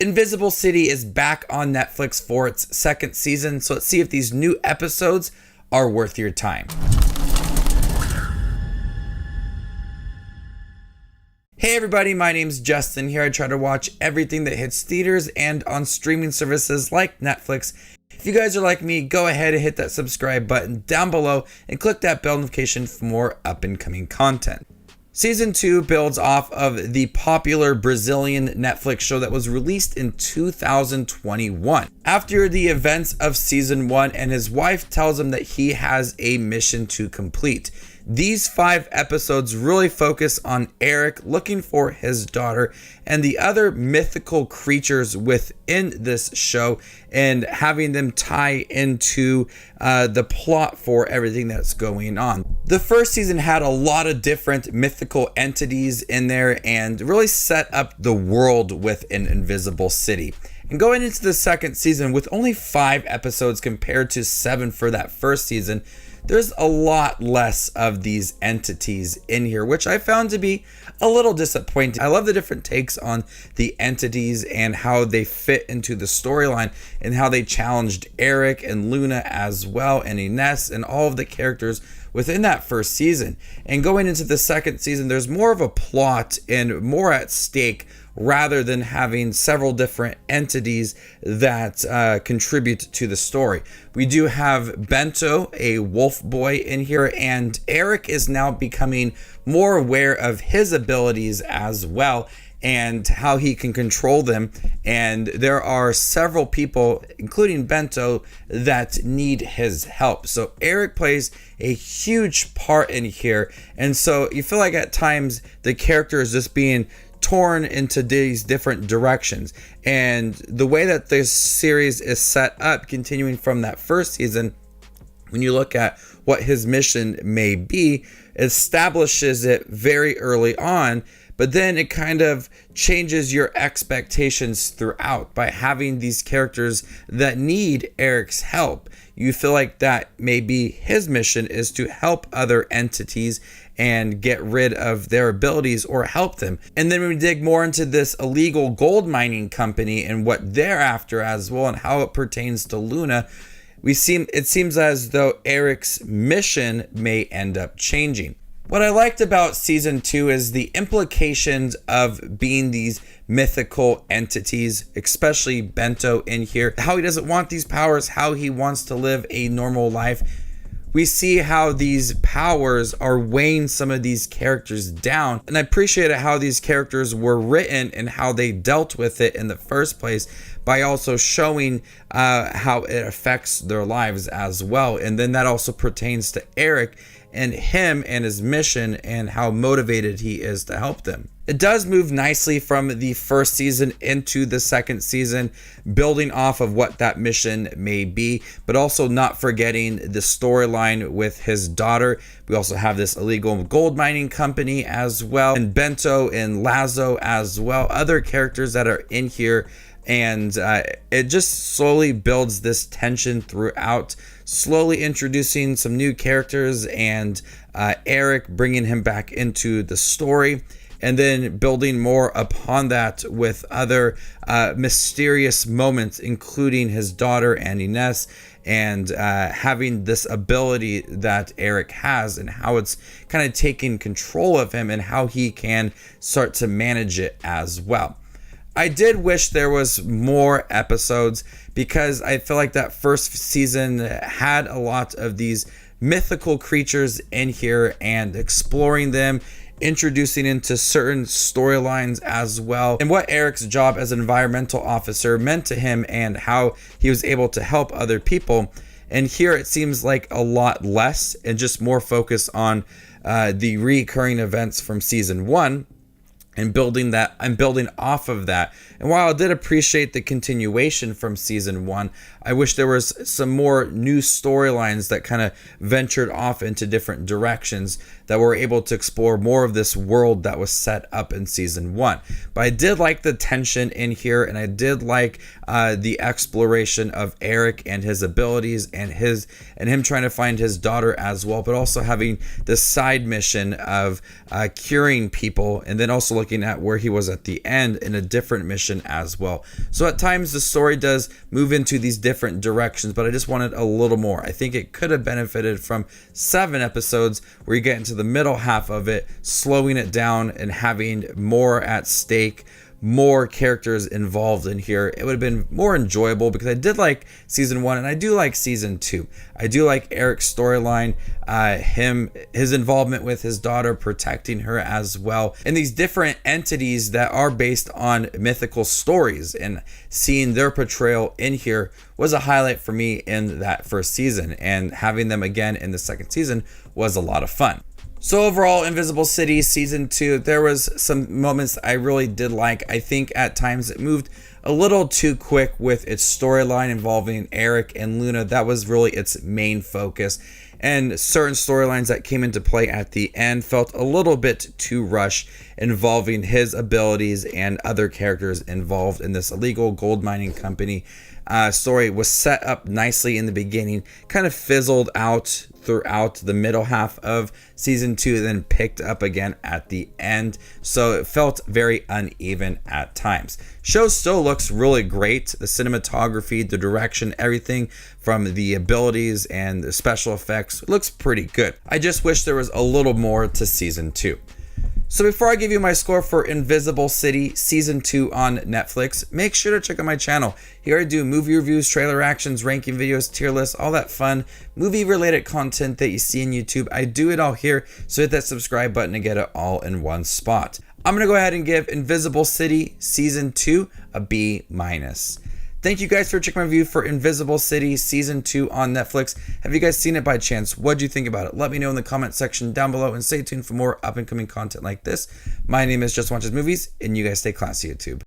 Invisible City is back on Netflix for its second season, so let's see if these new episodes are worth your time. Hey everybody, my name's Justin here. I try to watch everything that hits theaters and on streaming services like Netflix. If you guys are like me, go ahead and hit that subscribe button down below and click that bell notification for more up and coming content. Season 2 builds off of the popular Brazilian Netflix show that was released in 2021. After the events of Season 1, and his wife tells him that he has a mission to complete. These 5 episodes really focus on Eric looking for his daughter and the other mythical creatures within this show and having them tie into the plot for everything that's going on. The first season had a lot of different mythical entities in there and really set up the world within Invisible City. And going into the second season with only 5 episodes compared to 7 for that first season, there's a lot less of these entities in here, which I found to be a little disappointing. I love the different takes on the entities and how they fit into the storyline and how they challenged Eric and Luna as well, and Ines and all of the characters within that first season. And going into the second season, there's more of a plot and more at stake rather than having several different entities that contribute to the story. We do have Bento, a wolf boy in here, and Eric is now becoming more aware of his abilities as well and how he can control them. And there are several people, including Bento, that need his help. So Eric plays a huge part in here. And so you feel like at times the character is just being torn into these different directions. And the way that this series is set up, continuing from that first season, when you look at what his mission may be, establishes it very early on, but then it kind of changes your expectations throughout by having these characters that need Eric's help. You feel like that maybe his mission is to help other entities and get rid of their abilities or help them. And then we dig more into this illegal gold mining company and what they're after as well and how it pertains to Luna. It seems as though Eric's mission may end up changing. What I liked about season 2 is the implications of being these mythical entities, especially Bento in here, how he doesn't want these powers, how he wants to live a normal life. We see how these powers are weighing some of these characters down. And I appreciate how these characters were written and how they dealt with it in the first place by also showing how it affects their lives as well. And then that also pertains to Eric and him and his mission and how motivated he is to help them. It does move nicely from the first season into the second season, building off of what that mission may be, but also not forgetting the storyline with his daughter. We also have this illegal gold mining company as well, and Bento and Lazo as well, other characters that are in here. And it just slowly builds this tension throughout, slowly introducing some new characters and Eric, bringing him back into the story, and then building more upon that with other mysterious moments, including his daughter and Ines, and having this ability that Eric has and how it's kind of taking control of him and how he can start to manage it as well. I did wish there was more episodes because I feel like that first season had a lot of these mythical creatures in here and exploring them, introducing into certain storylines as well, and what Eric's job as an environmental officer meant to him and how he was able to help other people. And here it seems like a lot less and just more focus on the recurring events from season 1. And building off of that. And while I did appreciate the continuation from season 1, I wish there was some more new storylines that kind of ventured off into different directions that we're able to explore more of this world that was set up in season 1. But I did like the tension in here, and I did like the exploration of Eric and his abilities and him trying to find his daughter as well, but also having this side mission of curing people, and then also looking at where he was at the end in a different mission as well. So at times the story does move into these different directions, but I just wanted a little more. I think it could have benefited from 7 episodes where you get into the middle half of it, slowing it down and having more at stake, more characters involved in here. It would have been more enjoyable, because I did like season 1 and I do like season 2. I do like Eric's storyline, his involvement with his daughter, protecting her as well, and these different entities that are based on mythical stories, and seeing their portrayal in here was a highlight for me in that first season, and having them again in the second season was a lot of fun. So overall, Invisible City Season 2, there was some moments I really did like. I think at times it moved a little too quick with its storyline involving Eric and Luna. That was really its main focus. And certain storylines that came into play at the end felt a little bit too rushed, involving his abilities and other characters involved in this illegal gold mining company. Story was set up nicely in the beginning, kind of fizzled out throughout the middle half of season 2, then picked up again at the end, so it felt very uneven at times. Show still looks really great. The cinematography, the direction, everything from the abilities and the special effects looks pretty good. I just wish there was a little more to season 2. So before I give you my score for Invisible City Season 2 on Netflix, make sure to check out my channel. Here I do movie reviews, trailer reactions, ranking videos, tier lists, all that fun movie-related content that you see on YouTube. I do it all here, so hit that subscribe button to get it all in one spot. I'm going to go ahead and give Invisible City Season 2 a B-. Thank you guys for checking my review for Invisible City Season 2 on Netflix. Have you guys seen it by chance? What do you think about it? Let me know in the comment section down below, and stay tuned for more up and coming content like this. My name is Just Watches Movies, and you guys stay classy, YouTube.